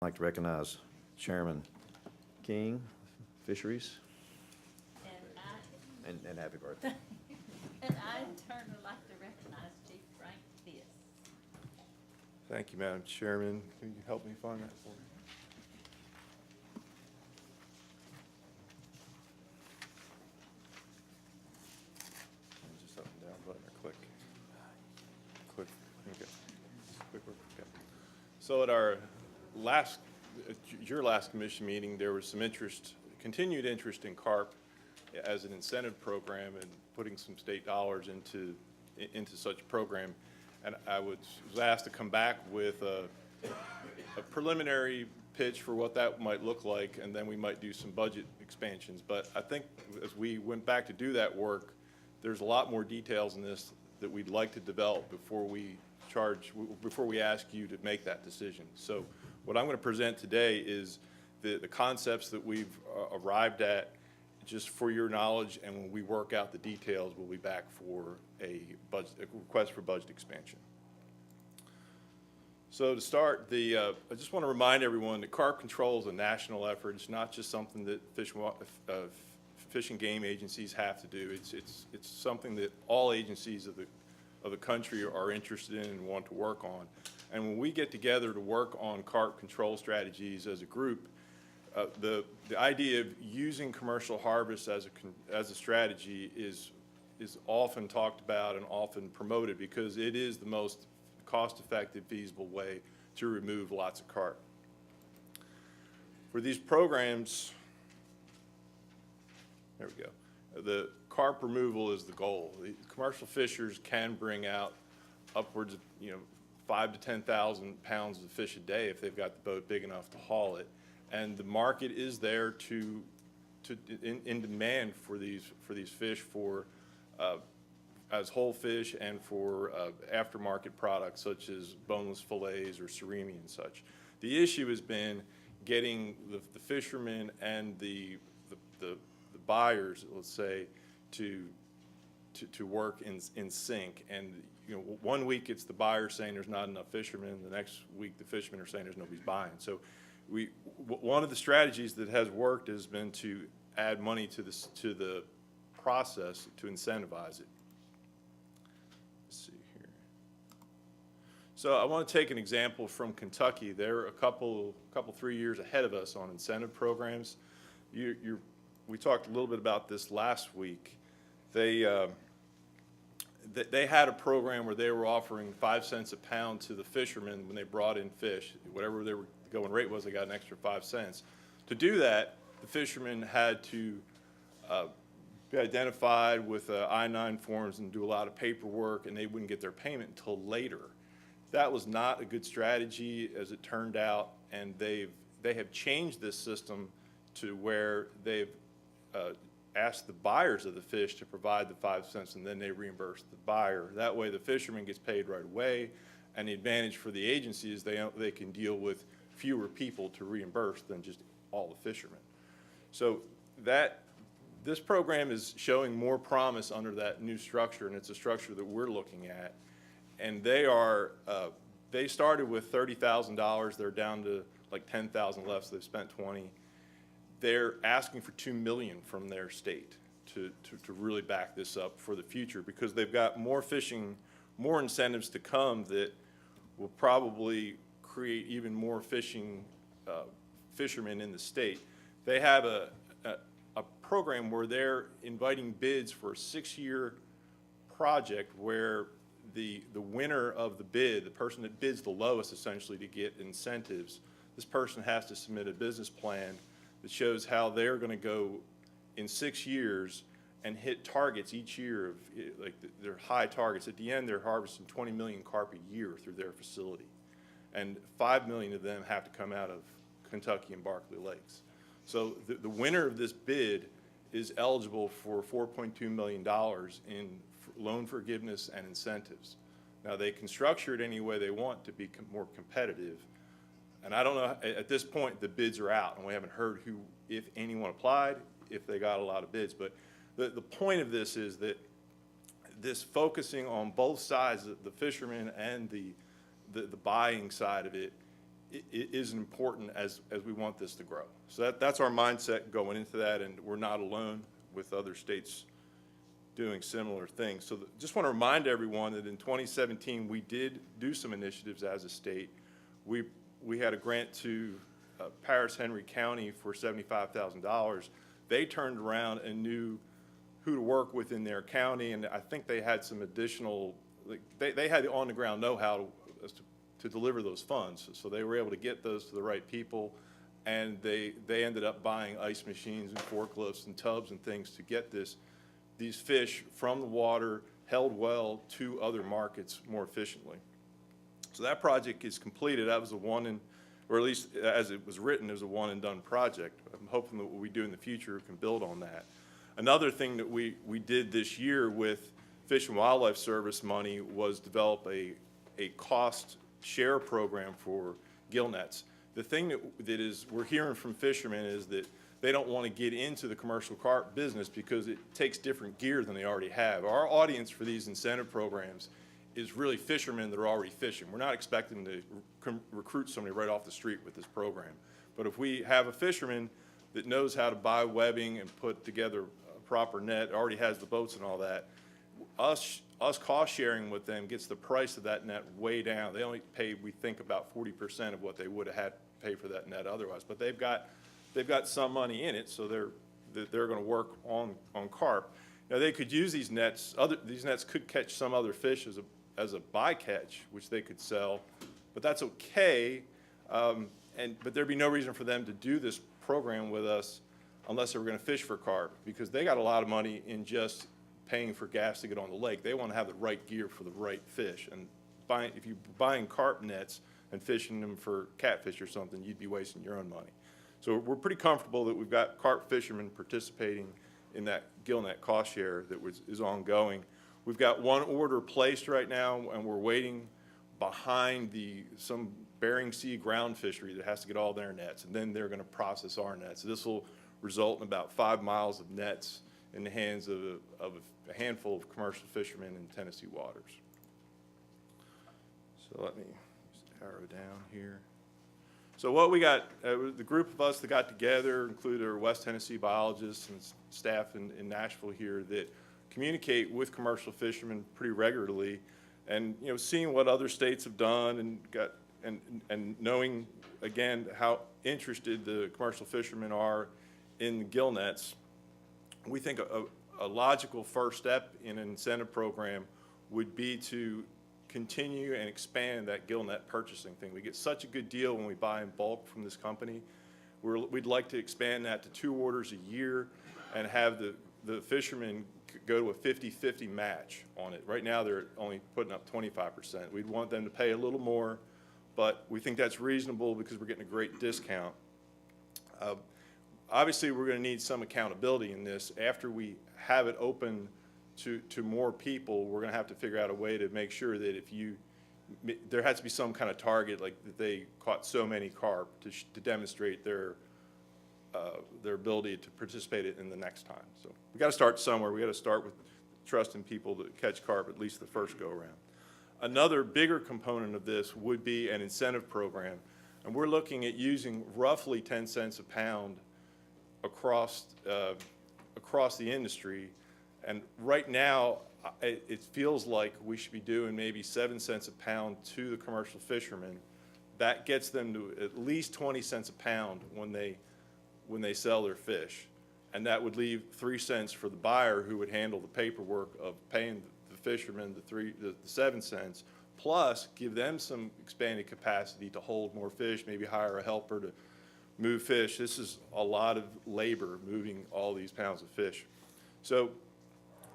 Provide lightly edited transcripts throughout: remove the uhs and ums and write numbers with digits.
I'd like to recognize Chairman King, Fisheries, and happy birthday. And I in turn would like to recognize Chief Frank Fiss. Thank you, Madam Chairman. Can you help me find that for me? Just up and down button or click. Click. Okay. Quick work. Okay. So at our last, your last commission meeting, there was some interest, continued interest in Carp as an incentive program and putting some state dollars into such a program. And I was asked to come back with a preliminary pitch for what that might look like, and then we might do some budget expansions. But I think as we went back to do that work, there's a lot more details in this that we'd like to develop before we ask you to make that decision. So what I'm going to present today is the concepts that we've arrived at, just for your knowledge, and when we work out the details, we'll be back for a request for budget expansion. So to start, I just want to remind everyone that carp control is a national effort. It's not just something that fish and game agencies have to do. It's something that all agencies of the country are interested in and want to work on. And when we get together to work on carp control strategies as a group, the idea of using commercial harvest as a strategy is often talked about and often promoted because it is the most cost-effective, feasible way to remove lots of carp. For these programs, there we go. The carp removal is the goal. The commercial fishers can bring out upwards of 5,000 to 10,000 pounds of fish a day if they've got the boat big enough to haul it. And the market is there in demand for these fish as whole fish and for aftermarket products such as boneless fillets or surimi and such. The issue has been getting the fishermen and the buyers, let's say, to work in sync. And 1 week it's the buyer saying there's not enough fishermen. The next week the fishermen are saying there's nobody's buying. So one of the strategies that has worked has been to add money to the process to incentivize it. Let's see here. So I want to take an example from Kentucky. They're a couple 3 years ahead of us on incentive programs. We talked a little bit about this last week. They had a program where they were offering 5 cents a pound to the fishermen when they brought in fish. Whatever their going rate was, they got an extra 5 cents. To do that, the fishermen had to be identified with I-9 forms and do a lot of paperwork, and they wouldn't get their payment until later. That was not a good strategy, as it turned out, and they have changed this system to where they've asked the buyers of the fish to provide the 5 cents, and then they reimburse the buyer. That way the fisherman gets paid right away, and the advantage for the agency is they can deal with fewer people to reimburse than just all the fishermen. So this program is showing more promise under that new structure, and it's a structure that we're looking at. And they started with $30,000. They're down to like 10,000 left, so they've spent 20. They're asking for $2 million from their state to really back this up for the future, because they've got more more incentives to come that will probably create even more fishermen in the state. They have a program where they're inviting bids for a 6-year project where the winner of the bid, the person that bids the lowest essentially to get incentives, this person has to submit a business plan that shows how they're going to go in 6 years and hit targets each year of their high targets. At the end, they're harvesting 20 million carp a year through their facility, and 5 million of them have to come out of Kentucky and Barkley Lakes. So the winner of this bid is eligible for $4.2 million in loan forgiveness and incentives. Now, they can structure it any way they want to be more competitive. And I don't know, at this point, the bids are out, and we haven't heard who, if anyone applied, if they got a lot of bids. But the point of this is that this focusing on both sides, the fishermen and the buying side of it, is important as we want this to grow. So that's our mindset going into that, and we're not alone with other states doing similar things. So just want to remind everyone that in 2017, we did do some initiatives as a state. We had a grant to Paris Henry County for $75,000. They turned around and knew who to work with in their county, and I think they had some additional, like, they had the on-the-ground know-how to deliver those funds. So they were able to get those to the right people, and they ended up buying ice machines and forklifts and tubs and things to get these fish from the water held well to other markets more efficiently. So that project is completed. That was a or at least as it was written, it was a one and done project. I'm hoping that what we do in the future can build on that. Another thing that we did this year with Fish and Wildlife Service money was develop a cost share program for gill nets. The thing that is we're hearing from fishermen is that they don't want to get into the commercial carp business because it takes different gear than they already have. Our audience for these incentive programs is really fishermen that are already fishing. We're not expecting to recruit somebody right off the street with this program. But if we have a fisherman that knows how to buy webbing and put together a proper net, already has the boats and all that, us cost sharing with them gets the price of that net way down. They only pay, we think, about 40% of what they would have had to pay for that net otherwise. But they've got some money in it, so they're going to work on carp. Now they could use these nets. These nets could catch some other fish as a bycatch, which they could sell, but that's okay. But there'd be no reason for them to do this program with us unless they were going to fish for carp, because they got a lot of money in just paying for gas to get on the lake. They want to have the right gear for the right fish. And if you're buying carp nets and fishing them for catfish or something, you'd be wasting your own money. So we're pretty comfortable that we've got carp fishermen participating in that gill net cost share that is ongoing. We've got one order placed right now, and we're waiting behind some Bering Sea ground fishery that has to get all their nets, and then they're going to process our nets. So this will result in about 5 miles of nets in the hands of a handful of commercial fishermen in Tennessee waters. So let me just arrow down here. So what we got, the group of us that got together included our West Tennessee biologists and staff in Nashville here that communicate with commercial fishermen pretty regularly, and seeing what other states have done and knowing again how interested the commercial fishermen are in the gill nets. We think a logical first step in an incentive program would be to continue and expand that gill net purchasing thing. We get such a good deal when we buy in bulk from this company. We'd like to expand that to 2 orders a year and have the fishermen go to a 50-50 match on it. Right now they're only putting up 25%. We'd want them to pay a little more, but we think that's reasonable because we're getting a great discount. Obviously we're going to need some accountability in this. After we have it open to more people, we're going to have to figure out a way to make sure that there has to be some kind of target, like that they caught so many carp to demonstrate their ability to participate in the next time. So we got to start somewhere. We got to start with trusting people to catch carp at least the first go around. Another bigger component of this would be an incentive program, and we're looking at using roughly 10 cents a pound across the industry. And right now, it feels like we should be doing maybe 7 cents a pound to the commercial fishermen. That gets them to at least 20 cents a pound when they sell their fish. And that would leave 3 cents for the buyer, who would handle the paperwork of paying the fishermen the 7 cents, plus give them some expanded capacity to hold more fish, maybe hire a helper to move fish. This is a lot of labor moving all these pounds of fish. So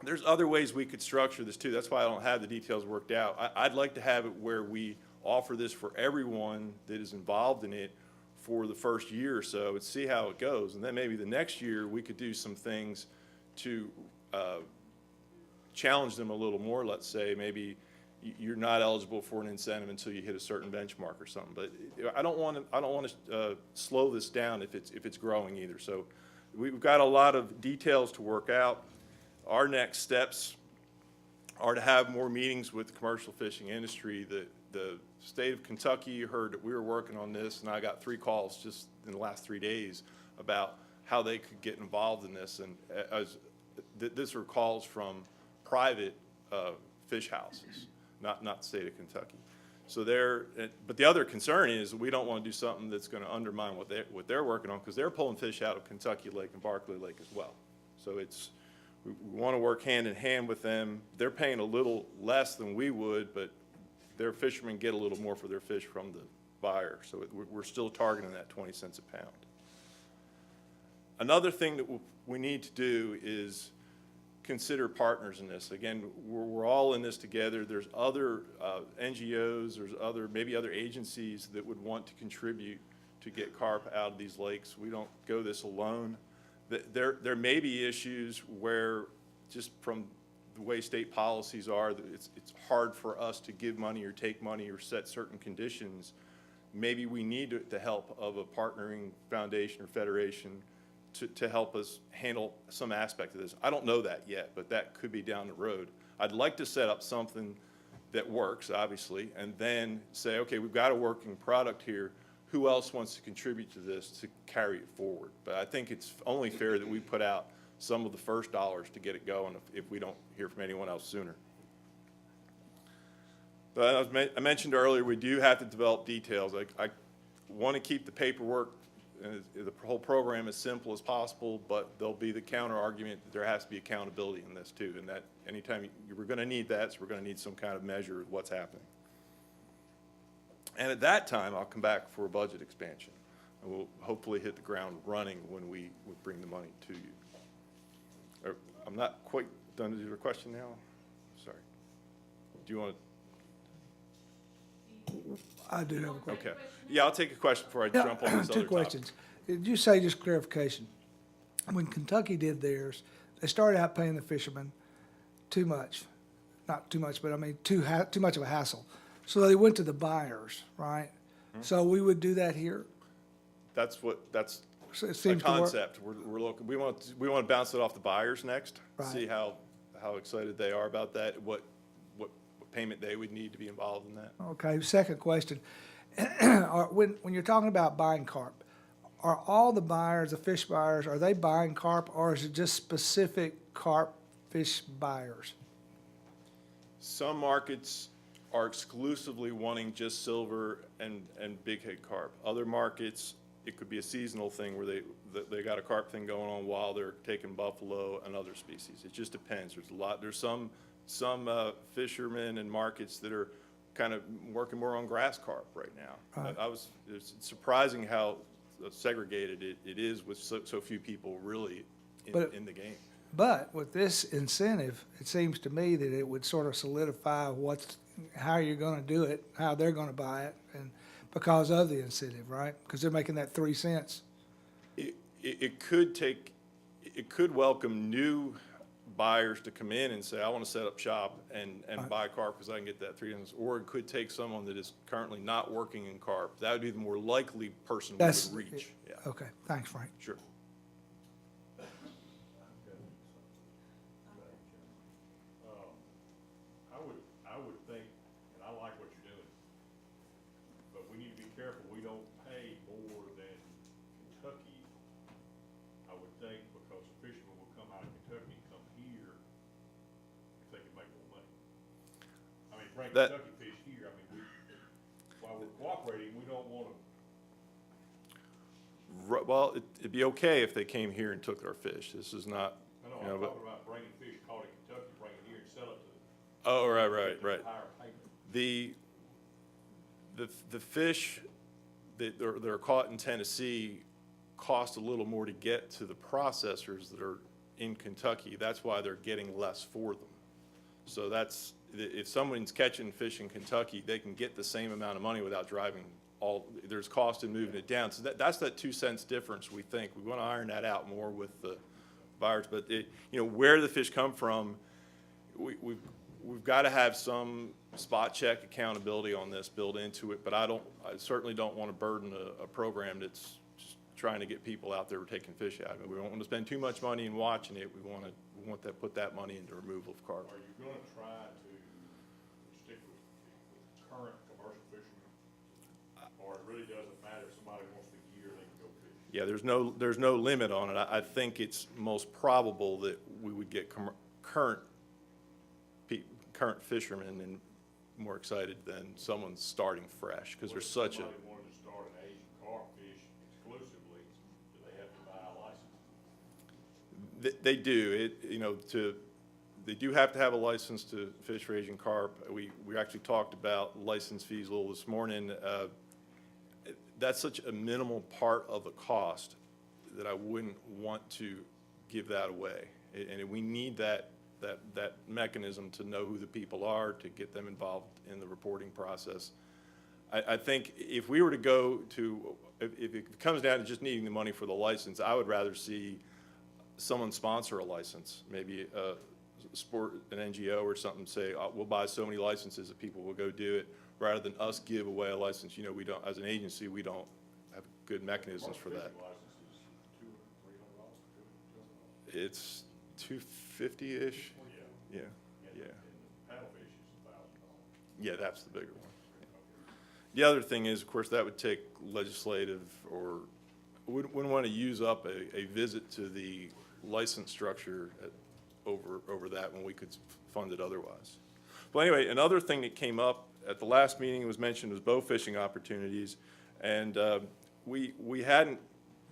there's other ways we could structure this too. That's why I don't have the details worked out. I'd like to have it where we offer this for everyone that is involved in it for the first year or so and see how it goes. And then maybe the next year we could do some things to challenge them a little more. Let's say maybe you're not eligible for an incentive until you hit a certain benchmark or something. But I don't want to slow this down if it's growing either. So we've got a lot of details to work out. Our next steps are to have more meetings with the commercial fishing industry the state of Kentucky heard that we were working on this, and I got 3 calls just in the last 3 days about how they could get involved in this. And these are calls from private fish houses, not the state of Kentucky. So but the other concern is we don't want to do something that's going to undermine what they're working on, because they're pulling fish out of Kentucky Lake and Barkley Lake as well. So we want to work hand in hand with them. They're paying a little less than we would, but their fishermen get a little more for their fish from the buyer. So we're still targeting that 20 cents a pound. Another thing that we need to do is consider partners in this. Again, we're all in this together. There's other NGOs, maybe other agencies that would want to contribute to get carp out of these lakes. We don't go this alone. There may be issues where, just from the way state policies are, it's hard for us to give money or take money or set certain conditions. Maybe we need the help of a partnering foundation or federation to help us handle some aspect of this. I don't know that yet, but that could be down the road. I'd like to set up something that works, obviously, and then say, okay, we've got a working product here. Who else wants to contribute to this to carry it forward? But I think it's only fair that we put out some of the first dollars to get it going if we don't hear from anyone else sooner. But as I mentioned earlier, we do have to develop details. I want to keep the paperwork and the whole program as simple as possible, but there'll be the counter argument that there has to be accountability in this too, and that anytime we're going to need that, so we're going to need some kind of measure of what's happening. And at that time, I'll come back for a budget expansion, and we'll hopefully hit the ground running when we bring the money to you. I'm not quite done with your question now. Sorry. Do you want to? I do have a question. Okay. Yeah, I'll take a question before I jump on this other Two topic. questions. Did you say, just clarification, when Kentucky did theirs, they started out paying the fishermen too much, not too much, but I mean too much of a hassle. So they went to the buyers, right? Mm-hmm. So we would do that here? That's So it the seems to work. concept. We're looking. We want to bounce it off the buyers next. Right. See how excited they are about that. What payment they would need to be involved in that. Okay, second question. When you're talking about buying carp, are all the buyers, the fish buyers, are they buying carp, or is it just specific carp fish buyers? Some markets are exclusively wanting just silver and big head carp. Other markets, it could be a seasonal thing where they got a carp thing going on while they're taking buffalo and other species. It just depends. There's some fishermen and markets that are kind of working more on grass carp right now. Right. It's surprising how segregated it is with so few people really in the game. But with this incentive, it seems to me that it would sort of solidify how you're going to do it, how they're going to buy it, and because of the incentive, right? Because they're making that 3 cents. It could welcome new buyers to come in and say, I want to set up shop and buy carp because I can get that 3 cents. Or it could take someone that is currently not working in carp. That would be the more likely person we would reach. Yeah. Okay, thanks, Frank. Sure. I would think, and I like what you're doing, but we need to be careful we don't pay more than Kentucky, I would think, because the fishermen will come out of Kentucky and come here if they can make more money. I mean, bring Kentucky fish here, I mean, while we're cooperating, we don't want to. Well, it'd be okay if they came here and took our fish. This is not, I know, you know, I'm but, talking about bringing fish caught in Kentucky, bring it here and sell it to oh, right. higher payment. The fish that are caught in Tennessee cost a little more to get to the processors that are in Kentucky. That's why they're getting less for them. So if someone's catching fish in Kentucky, they can get the same amount of money without driving there's cost in moving it down. So that's that 2 cents difference, we think. We want to iron that out more with the buyers. But where the fish come from, we've got to have some spot check accountability on this built into it. But I certainly don't want to burden a program that's just trying to get people out there taking fish out of it. We don't want to spend too much money in watching it. We want to put that money into removal of carp. Are you going to try to stick with current commercial Yeah, there's no limit on it. I think it's most probable that we would get current fishermen and more excited than someone starting fresh, because there's such a, If somebody wanted to start an Asian carp fish exclusively, do they have to buy a license? they do, they do have to have a license to fish for Asian carp. We actually talked about license fees a little this morning. That's such a minimal part of the cost that I wouldn't want to give that away. And we need that mechanism to know who the people are, to get them involved in the reporting process. I think if we were to go to, if it comes down to just needing the money for the license, I would rather see someone sponsor a license, maybe an NGO or something, say, we'll buy so many licenses that people will go do it, rather than us give away a license. We don't, as an agency, we don't have good mechanisms for that. Fishing license is $200, $300, $200. It's $250-ish. Yeah, yeah. And the paddlefish is $1,000. Yeah, that's the bigger one. The other thing is, of course, that would take legislative, or wouldn't want to use up a visit to the license structure over that when we could fund it otherwise. Well, anyway, another thing that came up at the last meeting was mentioned was bow fishing opportunities. And we hadn't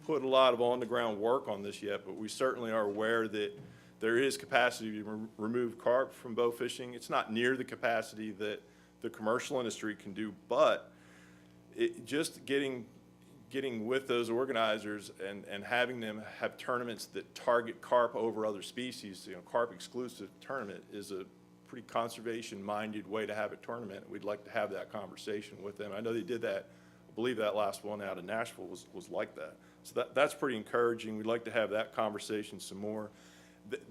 put a lot of on-the-ground work on this yet, but we certainly are aware that there is capacity to remove carp from bow fishing. It's not near the capacity that the commercial industry can do, but just getting with those organizers and having them have tournaments that target carp over other species, carp exclusive tournament is a pretty conservation-minded way to have a tournament. We'd like to have that conversation with them. I know they did that. I believe that last one out in Nashville was like that. So that's pretty encouraging. We'd like to have that conversation some more.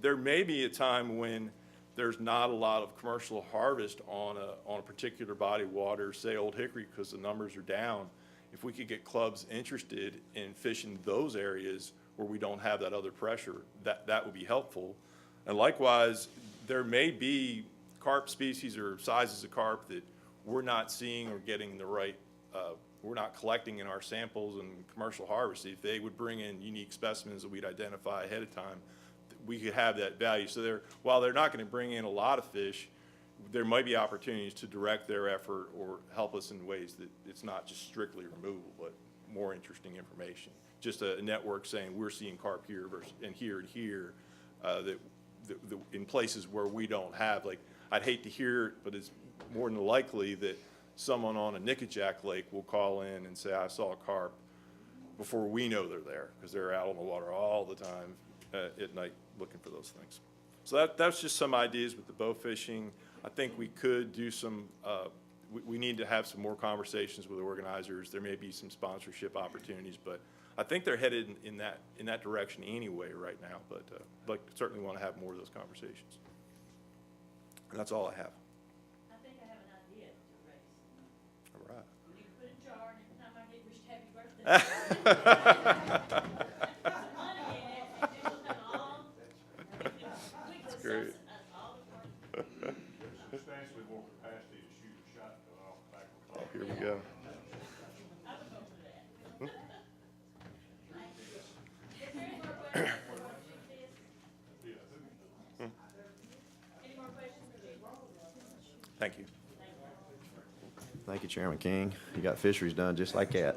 There may be a time when there's not a lot of commercial harvest on a particular body of water, say Old Hickory, because the numbers are down. If we could get clubs interested in fishing those areas where we don't have that other pressure, that would be helpful. And likewise, there may be carp species or sizes of carp that we're not seeing or getting the right, we're not collecting in our samples and commercial harvest. If they would bring in unique specimens that we'd identify ahead of time, we could have that value. So while they're not going to bring in a lot of fish, there might be opportunities to direct their effort or help us in ways that it's not just strictly removal, but more interesting information. Just a network saying we're seeing carp here versus and here, that in places where we don't have. Like, I'd hate to hear it, but it's more than likely that someone on a Nickajack Lake will call in and say, I saw a carp, before we know they're there, because they're out on the water all the time at night looking for those things. So that's just some ideas with the bow fishing. I think we could do some, we need to have some more conversations with organizers. There may be some sponsorship opportunities, but I think they're headed in that direction anyway right now, but certainly want to have more of those conversations. And that's all I have. I think I have an idea to raise. All right. You can put a jar, and every time I get wished happy birthday. Some money in it, and then we'll have all. We can great. subsidize all the parties. Substantially more capacity to shoot a shotgun off the back of a car. Here we go. I would vote for that. Thank you. Is there any more questions for this? Any more questions for this? Thank you. Thank you, Chairman King. You got fisheries done just like that.